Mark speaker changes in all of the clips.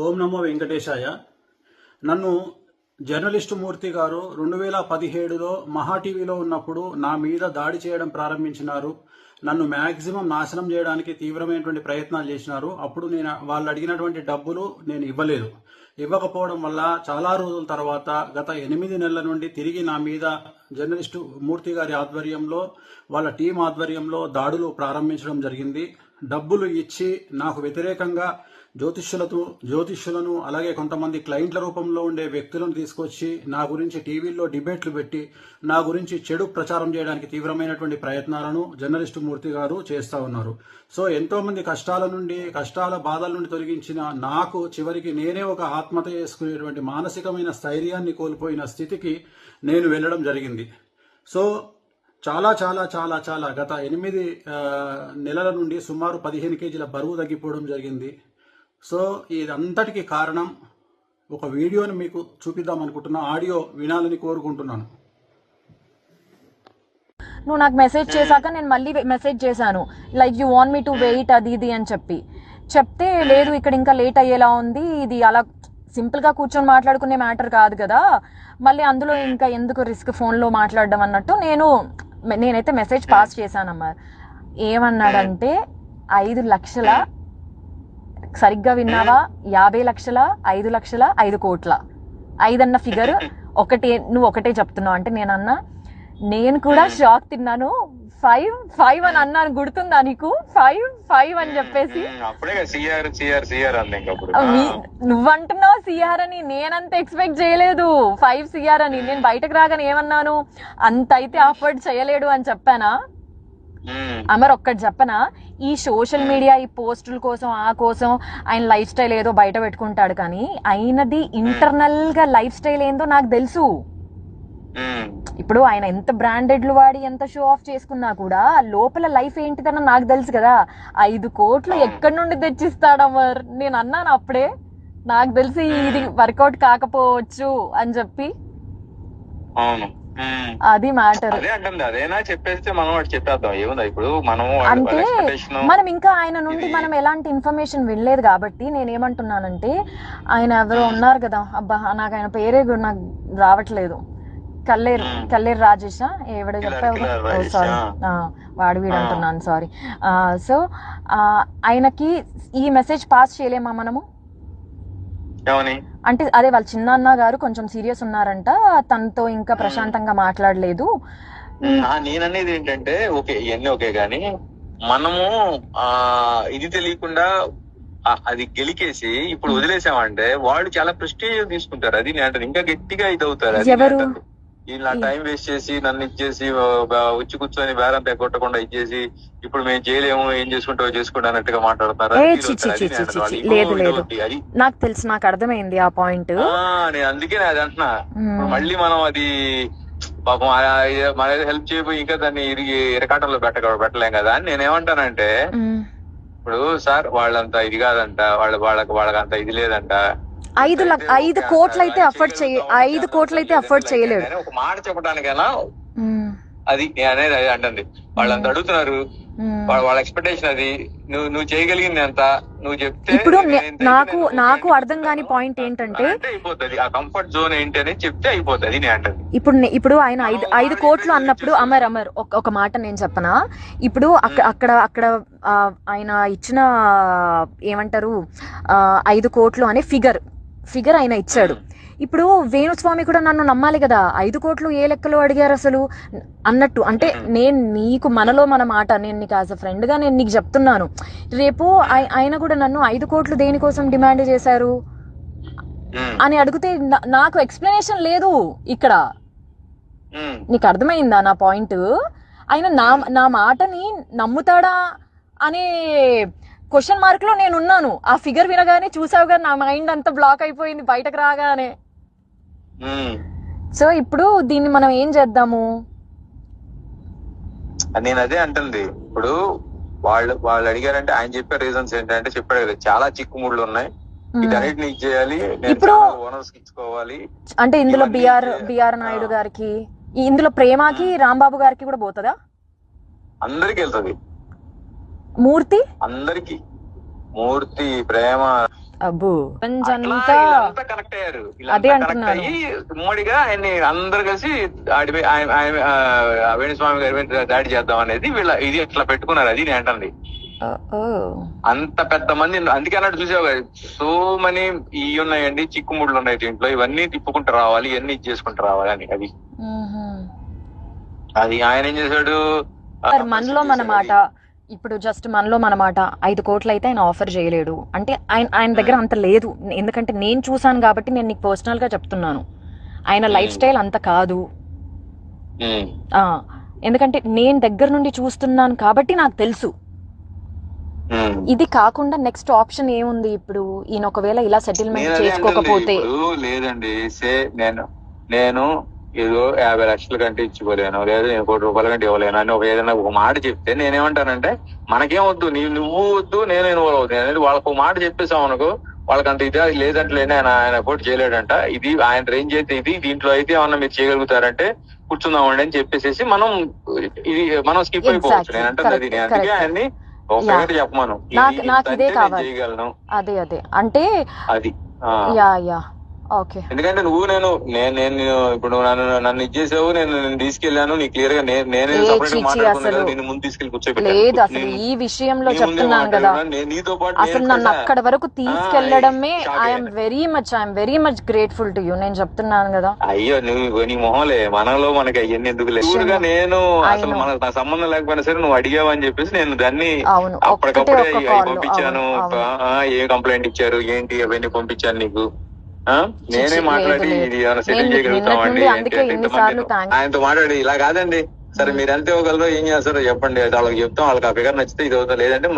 Speaker 1: ఓం నమో వెంకటేశాయ. నన్ను జర్నలిస్టు మూర్తి గారు 2017లో మహా టీవీలో ఉన్నప్పుడు నా మీద దాడి చేయడం ప్రారంభించినారు. నన్ను మ్యాక్సిమం నాశనం చేయడానికి తీవ్రమైనటువంటి ప్రయత్నాలు చేసినారు. అప్పుడు నేను వాళ్ళు అడిగినటువంటి డబ్బులు నేను ఇవ్వలేదు. ఇవ్వకపోవడం వల్ల చాలా రోజుల తర్వాత గత 8 నెలల నుండి తిరిగి నా మీద జర్నలిస్టు మూర్తి గారి ఆధ్వర్యంలో వాళ్ళ టీం ఆధ్వర్యంలో దాడులు ప్రారంభించడం జరిగింది. డబ్బులు ఇచ్చి నాకు వ్యతిరేకంగా జ్యోతిష్యులను అలాగే కొంతమంది క్లయింట్ల రూపంలో ఉండే వ్యక్తులను తీసుకొచ్చి నా గురించి టీవీల్లో డిబేట్లు పెట్టి నా గురించి చెడు ప్రచారం చేయడానికి తీవ్రమైనటువంటి ప్రయత్నాలను జర్నలిస్టు మూర్తి గారు చేస్తూ ఉన్నారు. సో ఎంతో మంది కష్టాల బాధల నుండి తొలగించిన నాకు చివరికి నేనే ఒక ఆత్మహత్య చేసుకునేటువంటి మానసికమైన స్థైర్యాన్ని కోల్పోయిన స్థితికి నేను వెళ్ళడం జరిగింది. సో చాలా చాలా చాలా చాలా గత 8 నెలల నుండి సుమారు 15 కేజీల బరువు తగ్గిపోవడం జరిగింది. సో ఇదంతటికి కారణం ఒక వీడియోని మీకు చూపిద్దాం అనుకుంటున్నా. ఆడియో వినాలని కోరుకుంటున్నాను.
Speaker 2: నువ్వు నాకు మెసేజ్ చేశాక నేను మళ్ళీ మెసేజ్ చేశాను, like you want me to wait అది ఇది అని చెప్తే లేదు ఇక్కడ ఇంకా లేట్ అయ్యేలా ఉంది, ఇది అలా సింపుల్గా కూర్చొని మాట్లాడుకునే మ్యాటర్ కాదు కదా, మళ్ళీ అందులో ఇంకా ఎందుకు రిస్క్ ఫోన్లో మాట్లాడడం అన్నట్టు నేనైతే మెసేజ్ పాస్ చేశానమ్మా. ఏమన్నాడంటే 5 లక్షల, సరిగ్గా విన్నావా, 50 లక్షల, 5 లక్షల, 5 కోట్ల, 5 అన్న ఫిగర్ నువ్వు ఒకటే చెప్తున్నావు అంటే నేనన్నా, నేను కూడా షాక్ తిన్నాను. 5 అని అన్నాను, గుర్తుందా నీకు? 5 అని చెప్పేసి నువ్వంటున్నావు సిఆర్ అని, నేనంత ఎక్స్పెక్ట్ చేయలేదు 5 సిఆర్ అని. నేను బయటకు రాగానే ఏమన్నాను, అంత అయితే అఫోర్డ్ చేయలేడు అని చెప్పానా? అమర్ ఒక్కటి చెప్పనా, ఈ సోషల్ మీడియా ఈ పోస్టుల కోసం ఆ కోసం ఆయన లైఫ్ స్టైల్ ఏదో బయట పెట్టుకుంటాడు, కానీ ఆయనది ఇంటర్నల్ గా లైఫ్ స్టైల్ ఏందో నాకు తెలుసు. ఇప్పుడు ఆయన ఎంత బ్రాండెడ్లు వాడి ఎంత షో ఆఫ్ చేసుకున్నా కూడా లోపల లైఫ్ ఏంటిదన్న నాకు తెలుసు కదా. 5 కోట్లు ఎక్కడి నుండి తెచ్చిస్తాడు అమర్? నేను అన్నాను అప్పుడే, నాకు తెలిసి ఇది వర్కౌట్ కాకపోవచ్చు అని చెప్పి. అది మ్యాటర్.
Speaker 3: అదేనా చెప్పేస్తే మనం చెప్పేద్దాం, ఏముందా ఇప్పుడు
Speaker 2: అంటే మనం ఇంకా ఆయన నుండి మనం ఎలాంటి ఇన్ఫర్మేషన్ వినలేదు కాబట్టి నేనేమంటున్నానంటే, ఆయన ఎవరో ఉన్నారు కదా, అబ్బా నాకు ఆయన పేరే నాకు రావట్లేదు, కల్లేరు రాజేషా ఎవడో చెప్పావు, సారీ వాడు వీడు అంటున్నాను, సారీ. సో ఆయనకి ఈ మెసేజ్ పాస్ చేయలేమా మనము? అంటే అదే వాళ్ళ చిన్న గారు కొంచెం సీరియస్ ఉన్నారంట, తనతో ఇంకా ప్రశాంతంగా మాట్లాడలేదు.
Speaker 3: నేననేది ఏంటంటే, ఓకే ఇవన్నీ ఓకే గానీ మనము ఇది తెలియకుండా అది గెలికేసి ఇప్పుడు వదిలేసామంటే వాళ్ళు చాలా ప్రెస్టీజ్ తీసుకుంటారు. అది నేను ఇంకా గట్టిగా ఇది అవుతారు.
Speaker 2: ఎవరు
Speaker 3: ఇలా టైం వేస్ట్ చేసి నన్ను ఇచ్చేసి వచ్చి కూర్చొని బేరం కొట్టకుండా ఇచ్చేసి ఇప్పుడు మేము చేయలేము, ఏం చేసుకుంటావో చేసుకుంటా అన్నట్టుగా మాట్లాడతారు.
Speaker 2: నాకు తెలుసు, నాకు అర్థమైంది ఆ పాయింట్.
Speaker 3: నేను అందుకే అది అంటున్నా, మళ్ళీ మనం అది పాపం మన హెల్ప్ చేయబోయి ఇంకా దాన్ని ఇరకాటంలో పెట్టలేం కదా అని నేనేమంటానంటే, ఇప్పుడు సార్ వాళ్ళంతా ఇది కాదంట, వాళ్ళకంత ఇది లేదంట,
Speaker 2: 5 కోట్లు అయితే అఫోర్డ్ చేయలేడు.
Speaker 3: ఒక మాట చెప్పడానికైనా అది అనేది అంటుంది. వాళ్ళంతా అడుగుతున్నారు, వాళ్ళ ఎక్స్పెక్టేషన్ అది. నువ్వు చేయగలిగింది ఎంత నువ్వు చెప్తే.
Speaker 2: ఇప్పుడు నాకు అర్థం కాని పాయింట్ ఏంటంటే,
Speaker 3: అయిపోతుంది ఆ కంఫర్ట్ జోన్ ఏంటి అని చెప్తే అయిపోతుంది నేను అంటది.
Speaker 2: ఇప్పుడు ఆయన 5 కోట్లు అన్నప్పుడు అమర్ ఒక మాట నేను చెప్పనా, ఇప్పుడు అక్కడ ఆయన ఇచ్చిన ఏమంటారు 5 కోట్లు అనే ఫిగర్ ఆయన ఇచ్చాడు. ఇప్పుడు వేణుస్వామి కూడా నన్ను నమ్మాలి కదా, 5 కోట్లు ఏ లెక్కలో అడిగారు అసలు అన్నట్టు. అంటే నేను నీకు మనలో మన మాట, నేను నీకు యాజ్ అ ఫ్రెండ్ గా నేను నీకు చెప్తున్నాను, రేపు ఆయన కూడా నన్ను 5 కోట్లు దేనికోసం డిమాండ్ చేశారు అని అడిగితే నాకు ఎక్స్ప్లెనేషన్ లేదు ఇక్కడ. నీకు అర్థమైందా నా పాయింట్? ఆయన నా మాటని నమ్ముతాడా అనే క్వశ్చన్ మార్క్ లో నేను ఉన్నాను. ఆ ఫిగర్ వినగానే చూసావు కదా, నా మైండ్ అంతా బ్లాక్ అయిపోయింది బయటకు రాగానే. సో ఇప్పుడు దీన్ని మనం ఏం చేద్దాము?
Speaker 3: నేను అదే అంటుంది. ఇప్పుడు వాళ్ళు అడిగారంటే ఆయన చెప్పే రీజన్స్ ఏంటంటే, చెప్పాడు కదా చాలా చిక్కుముళ్ళు ఉన్నాయి, వీటన్నిటిని చేయాలి, ఇప్పుడు ఓనర్స్ ఇచ్చుకోవాలి.
Speaker 2: అంటే ఇందులో బిఆర్ నాయుడు గారికి, ఇందులో ప్రేమకి రాంబాబు గారికి కూడా పోతుందా?
Speaker 3: అందరికి వెళ్తుంది.
Speaker 2: మూర్తి
Speaker 3: అందరికి, మూర్తి, ప్రేమ,
Speaker 2: అబ్బో
Speaker 3: వీళ్ళంతా కనెక్ట్ అయ్యారు.
Speaker 2: అదే
Speaker 3: వీళ్ళంతా కనెక్ట్
Speaker 2: అంటున్నాను.
Speaker 3: అయ్యి ఉమ్మడిగా ఆయన్ని అందరు కలిసి వేణుస్వామి గారి మీద దాడి చేద్దాం అనేది ఇది ఇట్లా పెట్టుకున్నారు. అది నేను అంటుంది. అంత పెద్ద మంది, అందుకే అన్నట్టు చూసావు కదా, సో మనీ ఇవి ఉన్నాయండి, చిక్కుముళ్ళు ఉన్నాయి దీంట్లో, ఇవన్నీ తిప్పుకుంటూ రావాలి, ఇవన్నీ ఇది చేసుకుంటూ రావాలి అని. అది ఆయన ఏం చేశాడు,
Speaker 2: మనలో మన మాట, ఇప్పుడు జస్ట్ మనలో మన మాట 5 కోట్లు అయితే ఆయన ఆఫర్ చేయలేడు అంటే ఆయన దగ్గర అంత లేదు. ఎందుకంటే నేను చూసాను కాబట్టి నేను నీకు పర్సనల్ గా చెప్తున్నాను. ఆయన లైఫ్ స్టైల్ అంత కాదు. ఎందుకంటే నేను దగ్గర నుండి చూస్తున్నాను కాబట్టి నాకు తెలుసు. ఇది కాకుండా నెక్స్ట్ ఆప్షన్ ఏముంది ఇప్పుడు? ఈయన ఒకవేళ ఇలా సెటిల్మెంట్ చేసుకోకపోతే?
Speaker 3: లేదండి, నేను ఏదో 50 లక్షల కంటే ఇచ్చిపోలేను, లేదా నేను 1 కోటి రూపాయల కంటే ఇవ్వలేను అని ఏదైనా ఒక మాట చెప్తే నేనేమంటానంటే, మనకేం వద్దు, నువ్వు వద్దు, నేను ఇన్వాల్వ్ అవుతాను అనేది వాళ్ళకు ఒక మాట చెప్పేసాం అనుకో, వాళ్ళకంత ఇదే లేదంటే ఆయన పోటీ చేయలేడంట, ఇది ఆయన రేంజ్ అయితే ఇది, దీంట్లో అయితే ఏమన్నా మీరు చేయగలుగుతారంటే కూర్చుందామండి అని చెప్పేసి మనం స్కిప్ అయిపోవచ్చు. నేను అంటే అది అందుకే ఆయన్ని చెప్పమను,
Speaker 2: నాకు ఇదే కావాలి, చేయగలను. అదే అంటే అది ఓకే.
Speaker 3: ఎందుకంటే నేను ఇప్పుడు నన్ను ఇచ్చేసావు, నేను తీసుకెళ్లాను, నీ క్లియర్ గా నేనే నిన్ను ముందు తీసుకెళ్లి కూర్చోబెట్టాను.
Speaker 2: లేదు అసలు ఈ విషయంలో చెప్తున్నాను కదా,
Speaker 3: నీతో పాటు
Speaker 2: అసలు నన్ను అక్కడ వరకు తీసుకెళ్లడమే I'm very much grateful to you. నేను చెప్తున్నాను కదా.
Speaker 3: అయ్యో నీ మొహంలే, మనలో మనకి అవన్నీ ఎందుకు లేదు. నేను అసలు నా సంబంధం లేకపోయినా సరే నువ్వు అడిగావు అని చెప్పేసి నేను దాన్ని అప్పటికప్పుడే పంపించాను. ఏం కంప్లైంట్ ఇచ్చారు ఏంటి అవన్నీ పంపించాను నీకు. నేనే మాట్లాడి ఇది ఏమైనా సెటిల్ చేయగలుగుతామండి ఆయనతో మాట్లాడి, ఇలా కాదండి సరే మీరు ఎంత ఇవ్వగలరో ఏం చేస్తారో చెప్పండి, వాళ్ళకి చెప్తాం, వాళ్ళకి ఆ ఫిగర్ నచ్చితే ఇది అవుతాం, లేదంటే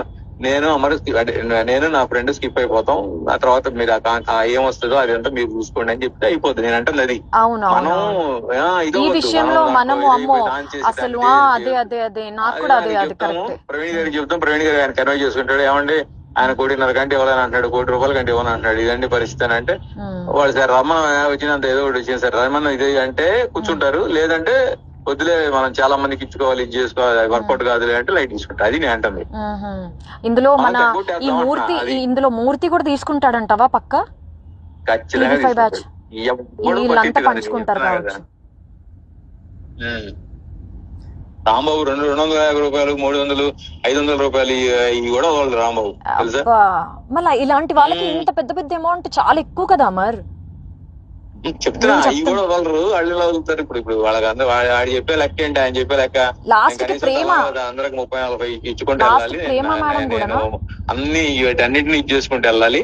Speaker 3: నేను నా ఫ్రెండ్ స్కిప్ అయిపోతాం, ఆ తర్వాత మీరు ఏం వస్తుందో అదంతా మీరు చూసుకోండి అని చెప్తే అయిపోద్ది. నేను అంటే అది
Speaker 2: ఈ విషయంలో మనము అమ్మో అసలు
Speaker 3: ప్రవీణ్ గారికి చెప్తాం, ప్రవీణ్ గారు ఆయన కన్వే చేసుకుంటాడు, ఏమండి ఆయన 1.5 కోటి కంటే ఇవ్వాలని అంటాడు, 1 కోటి రూపాయల కంటే ఇవ్వని అంటాడు, ఇదండి పరిస్థితి అని అంటే వాళ్ళు సార్ రమ్మన్ వచ్చినంత ఏదో ఒకటి వచ్చింది సార్ రమ్మన్ ఇది అంటే కూర్చుంటారు, లేదంటే వద్దులే మనం చాలా మందికి ఇచ్చుకోవాలి, ఇది చేసుకోవాలి, వర్కౌట్ కాదులే అంటే లైట్ తీసుకుంటారు. అది నేను అంటుంది.
Speaker 2: ఇందులో ఇందులో మూర్తి కూడా తీసుకుంటాడంటావా? పక్క
Speaker 3: ఖచ్చితంగా
Speaker 2: వీళ్ళంతా పంచుకుంటారు కావచ్చు.
Speaker 3: రాంబాబు 250 రూపాయలు, 300, 500 రూపాయలు ఇవి కూడా వాళ్ళు రాంబాబు తెలుసా.
Speaker 2: మళ్ళీ ఇలాంటి వాళ్ళకి ఇంత పెద్ద పెద్ద అమౌంట్ చాలా ఎక్కువ కదా అమర్.
Speaker 3: చెప్తున్నా అవి కూడా వాళ్ళు అళ్ళు వదులుతారు. ఇప్పుడు వాళ్ళకి అందరూ ఆడు చెప్పే లెక్క ఏంటి, ఆయన చెప్పే లెక్క అందరికి 30-40 ఇచ్చుకుంటూ వెళ్ళాలి, అన్ని వీటన్నిటిని ఇది చేసుకుంటూ వెళ్ళాలి.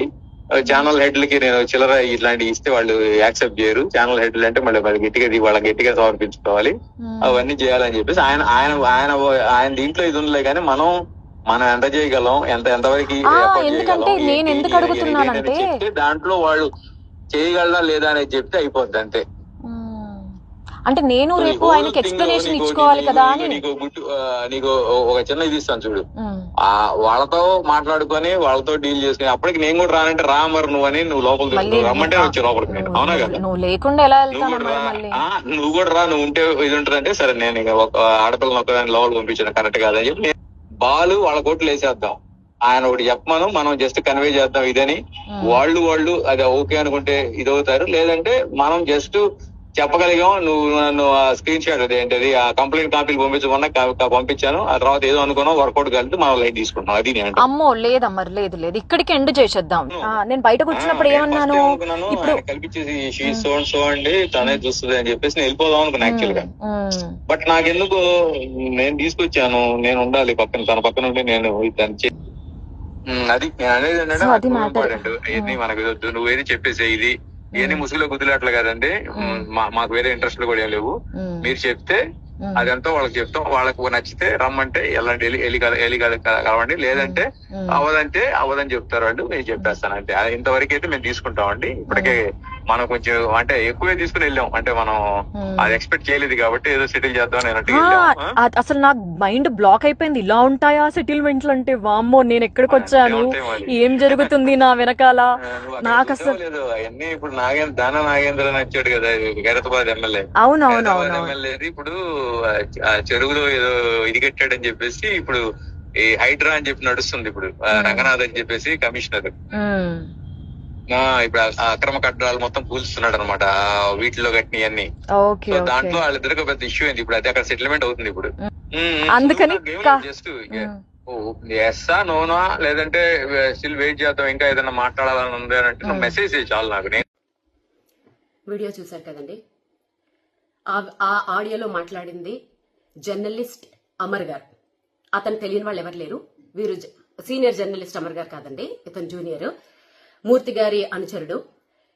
Speaker 3: ఛానల్ హెడ్లకి నేను చిల్లర ఇట్లాంటివి ఇస్తే వాళ్ళు యాక్సెప్ట్ చేయరు. ఛానల్ హెడ్లు అంటే మళ్ళీ వాళ్ళకి గట్టిగా సమర్పించుకోవాలి, అవన్నీ చేయాలని చెప్పేసి ఆయన దీంట్లో ఇది ఉండలే. కానీ మనం ఎంత చేయగలం, ఎంతవరకు చెప్తే దాంట్లో వాళ్ళు చేయగలరా లేదా అనేది చెప్తే అయిపోద్ది అంతే.
Speaker 2: అంటే నేను రేపు ఆయనకి ఎక్స్ప్లెనేషన్ ఇచ్చుకోవాలి కదా అని.
Speaker 3: నీకు ఒక చిన్న ఇది ఇస్తాను చూడు, వాళ్ళతో మాట్లాడుకొని వాళ్ళతో డీల్ చేసుకుని అప్పటికి నేను కూడా రానంటే రామర్ నువ్వు అని నువ్వు లోపలికి రమ్మంటే వచ్చి లోపలికి నేను, అవునా కదా?
Speaker 2: నువ్వు లేకుండా ఎలా
Speaker 3: నువ్వు కూడా రా, నువ్వు ఉంటే ఇది ఉంటుందంటే సరే నేను ఇక ఆడపిల్లని ఒక్కదాన్ని లోపలికి పంపించాను కరెక్ట్ కాదని చెప్పి బాలు వాళ్ళ కోట్లు వేసేద్దాం, ఆయన ఒకటి చెప్పమను, మనం జస్ట్ కన్వే చేద్దాం ఇదని. వాళ్ళు అది ఓకే అనుకుంటే ఇదవుతారు, లేదంటే మనం జస్ట్ చెప్పగలిగాం నువ్వు నన్ను స్క్రీన్ షాట్ అదేంటది ఆ కంప్లైంట్ కాపీలు పంపించమన్నా పంపించాను, ఆ తర్వాత ఏదో అనుకున్నాం వర్కౌట్ కలిపి మనం లైట్ తీసుకుంటాం. అది
Speaker 2: అమ్మో లేదమ్మా లేదు ఇక్కడికి ఎండ్ చేసేద్దాం. నేను బయటకు వచ్చినప్పుడు ఏమన్నాను, ఇప్పుడు
Speaker 3: కల్పించేసి సో అండి తనే చూస్తుంది అని చెప్పేసి నేను వెళ్ళిపోదాం అనుకున్నా యాక్చువల్ గా. బట్ నాకెందుకు నేను తీసుకొచ్చాను, నేను ఉండాలి పక్కన, తన పక్కన ఉండి నేను దాన్ని అది నేను అనేది ఏంటంటే మనకు నువ్వు ఏది చెప్పేసే ఇది ఇవన్నీ ముసుగులో గుద్దులాట్లు కదండి, మాకు వేరే ఇంట్రెస్ట్లు కూడా ఏం లేవు, మీరు చెప్తే అదంతా వాళ్ళకి చెప్తాం, వాళ్ళకు నచ్చితే రమ్మంటే వెళ్ళండి కలవండి, లేదంటే అవదని చెప్తారు వాళ్ళు, నేను చెప్పేస్తాను అంటే. ఇంతవరకు అయితే మేము తీసుకుంటామండి. ఇప్పటికే మనం కొంచెం అంటే ఎక్కువే తీసుకుని వెళ్ళాం, అంటే మనం అది ఎక్స్పెక్ట్ చేయలేదు కాబట్టి ఏదో సెటిల్ చేద్దాం అన్నట్టు.
Speaker 2: అసలు నాకు మైండ్ బ్లాక్ అయిపోయింది, ఇలా ఉంటాయా సెటిల్మెంట్లు అంటే. వామ్మో నేను ఎక్కడికి వచ్చాను, ఏం జరుగుతుంది నా వెనకాల, నాకు అసలు
Speaker 3: అవన్నీ. ఇప్పుడు దాన నాగేంద్ర వచ్చాడు కదా ఖైరతాబాద్ ఎమ్మెల్యే,
Speaker 2: అవునవును
Speaker 3: ఎమ్మెల్యే ఇప్పుడు చెరువులో ఏదో ఇది కట్టాడని చెప్పేసి ఇప్పుడు ఈ హైడ్రా అని చెప్పి నడుస్తుంది. ఇప్పుడు రంగనాథ్ అని చెప్పేసి కమిషనర్, ఇప్పుడు ఆ అక్రమ కట్టడాలు మొత్తం కూల్స్తున్నాడు అనమాట, వీటిలో కట్టినవన్నీ.
Speaker 2: ఓకే
Speaker 3: సో
Speaker 2: ఓకే
Speaker 3: దాంట్లో వాళ్ళిద్దరికి పెద్ద ఇష్యూ అయింది. ఇప్పుడు అది అక్కడ సెటిల్మెంట్ అవుతుంది ఇప్పుడు.
Speaker 2: అందుకని
Speaker 3: జస్ట్ ఎస్సా నోనా లేదంటే స్టిల్ వెయిట్ చేద్దాం, ఇంకా ఏదైనా మాట్లాడాలని ఉంది అని అంటే నువ్వు మెసేజ్ చేయి చాలు నాకు. నేను
Speaker 4: వీడియో చూశారు కదండి. ఆ ఆడియోలో మాట్లాడింది జర్నలిస్ట్ అమర్ గారు. అతను తెలియని వాళ్ళు ఎవరు లేరు. వీరు సీనియర్ జర్నలిస్ట్ అమర్ గారు కాదండి, ఇతను జూనియర్. మూర్తి గారి అనుచరుడు.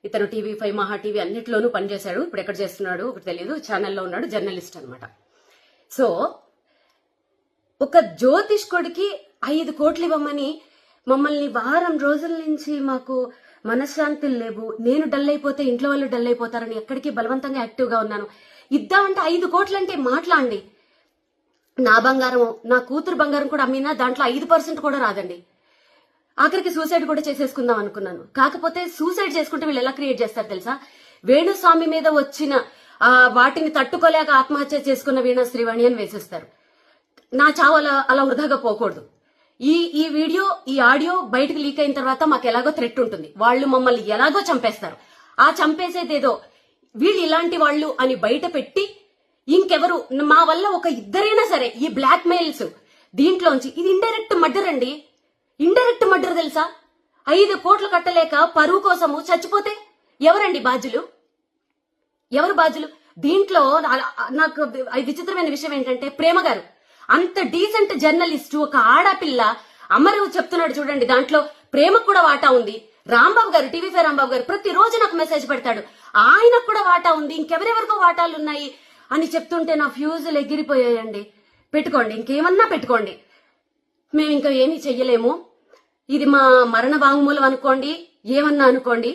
Speaker 4: ఇతను TV5 మహా టీవీ అన్నిట్లోనూ పనిచేశాడు. ఇప్పుడు ఎక్కడ చేస్తున్నాడు ఒకటి తెలియదు, ఛానల్లో ఉన్నాడు, జర్నలిస్ట్ అనమాట. సో ఒక జ్యోతిష్కుడికి 5 కోట్లు ఇవ్వమని మమ్మల్ని వారం రోజుల నుంచి మాకు మనశ్శాంతులు లేవు, నేను డల్ అయిపోతే ఇంట్లో వాళ్ళు డల్ అయిపోతారని ఎక్కడికి బలవంతంగా యాక్టివ్ గా ఉన్నాను. ఇద్దామంటే 5 కోట్లు అంటే మాట్లాడండి. నా బంగారం, నా కూతురు బంగారం కూడా అమ్మినా దాంట్లో 5% కూడా రాదండి. ఆఖరికి సూసైడ్ కూడా చేసేసుకుందాం అనుకున్నాను. కాకపోతే సూసైడ్ చేసుకుంటే వీళ్ళు ఎలా క్రియేట్ చేస్తారు తెలుసా? వేణుస్వామి మీద వచ్చిన వాటిని తట్టుకోలేక ఆత్మహత్య చేసుకున్న వీణా శ్రీవాణి అని వేసేస్తారు. నా చావు అలా వృధాగా పోకూడదు. ఈ వీడియో, ఈ ఆడియో బయటకు లీక్ అయిన తర్వాత మాకు ఎలాగో థ్రెట్ ఉంటుంది. వాళ్ళు మమ్మల్ని ఎలాగో చంపేస్తారు. ఆ చంపేసేదేదో వీళ్ళు ఇలాంటి వాళ్ళు అని బయట పెట్టి ఇంకెవరు మా వల్ల ఒక ఇద్దరైనా సరే ఈ బ్లాక్ మెయిల్స్ దీంట్లోంచి, ఇది ఇండైరెక్ట్ మర్డర్ అండి. ఇండైరెక్ట్ మర్డర్ తెలుసా? 5 కోట్లు కట్టలేక పరువు కోసము చచ్చిపోతే ఎవరండి బాధ్యులు? ఎవరు బాధ్యులు? దీంట్లో నాకు విచిత్రమైన విషయం ఏంటంటే, ప్రేమ గారు అంత డీసెంట్ జర్నలిస్ట్, ఒక ఆడపిల్ల అమరు చెప్తున్నాడు చూడండి, దాంట్లో ప్రేమకు కూడా వాటా ఉంది. రాంబాబు గారు, TV5 రాంబాబు గారు ప్రతిరోజు నాకు మెసేజ్ పెడతాడు, ఆయనకు కూడా వాటా ఉంది, ఇంకెవరెవరికో వాటాలు ఉన్నాయి అని చెప్తుంటే నా ఫ్యూజులు ఎగిరిపోయాయండి. పెట్టుకోండి, ఇంకేమన్నా పెట్టుకోండి, మేము ఇంకా ఏమీ చెయ్యలేము. ఇది మా మరణ వాంగ్మూలం అనుకోండి, ఏమన్నా అనుకోండి.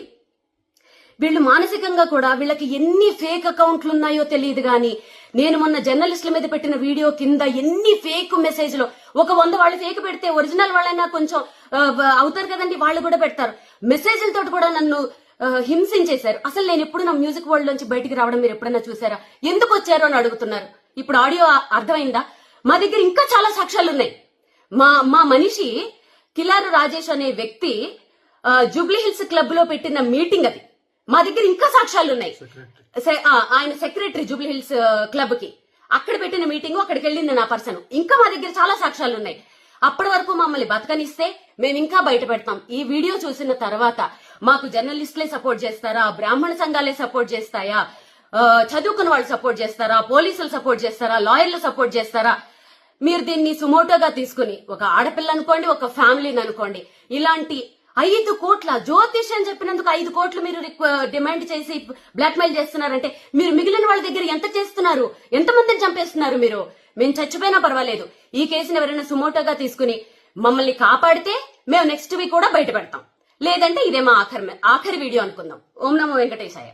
Speaker 4: వీళ్ళు మానసికంగా కూడా, వీళ్ళకి ఎన్ని ఫేక్ అకౌంట్లు ఉన్నాయో తెలియదు గాని, నేను మొన్న జర్నలిస్టుల మీద పెట్టిన వీడియో కింద ఎన్ని ఫేక్ మెసేజ్లు, ఒక 100 వాళ్ళు ఫేక్ పెడితే ఒరిజినల్ వాళ్ళైనా కొంచెం అవుతారు కదండి, వాళ్ళు కూడా పెడతారు. మెసేజ్లతో కూడా నన్ను హింసించేశారు. అసలు నేను ఎప్పుడు నా మ్యూజిక్ వరల్డ్ నుంచి బయటికి రావడం మీరు ఎప్పుడైనా చూసారా? ఎందుకు వచ్చారు అని అడుగుతున్నారు. ఇప్పుడు ఆడియో అర్థమైందా? మా దగ్గర ఇంకా చాలా సాక్ష్యాలు ఉన్నాయి. మా మనిషి కిలారు రాజేష్ అనే వ్యక్తి జూబ్లీ హిల్స్ క్లబ్ లో పెట్టిన మీటింగ్ అది. మా దగ్గర ఇంకా సాక్ష్యాలు ఉన్నాయి. ఆయన సెక్రటరీ జూబ్లీ హిల్స్ క్లబ్ కి, అక్కడ పెట్టిన మీటింగ్, అక్కడికి వెళ్ళింది నా పర్సన్. ఇంకా మా దగ్గర చాలా సాక్ష్యాలు ఉన్నాయి. అప్పటి వరకు మమ్మల్ని బతకనిస్తే మేము ఇంకా బయట పెడతాం. ఈ వీడియో చూసిన తర్వాత మాకు జర్నలిస్టులే సపోర్ట్ చేస్తారా, బ్రాహ్మణ సంఘాలే సపోర్ట్ చేస్తాయా, చదువుకున్న వాళ్ళు సపోర్ట్ చేస్తారా, పోలీసులు సపోర్ట్ చేస్తారా, లాయర్లు సపోర్ట్ చేస్తారా? మీరు దీన్ని సుమోటోగా తీసుకుని, ఒక ఆడపిల్ల అనుకోండి, ఒక ఫ్యామిలీని అనుకోండి, ఇలాంటి 5 కోట్ల జ్యోతిష్ అని చెప్పినందుకు 5 కోట్లు మీరు డిమాండ్ చేసి బ్లాక్ మెయిల్ చేస్తున్నారంటే, మీరు మిగిలిన వాళ్ళ దగ్గర ఎంత చేస్తున్నారు? ఎంతమందిని చంపేస్తున్నారు మీరు? మేము చచ్చిపోయినా పర్వాలేదు, ఈ కేసుని ఎవరైనా సుమోటోగా తీసుకుని మమ్మల్ని కాపాడితే మేము నెక్స్ట్ వీక్ కూడా బయట పెడతాం. లేదంటే ఇదే మా ఆఖరి వీడియో అనుకుందాం. ఓం నమో వెంకటేశాయ.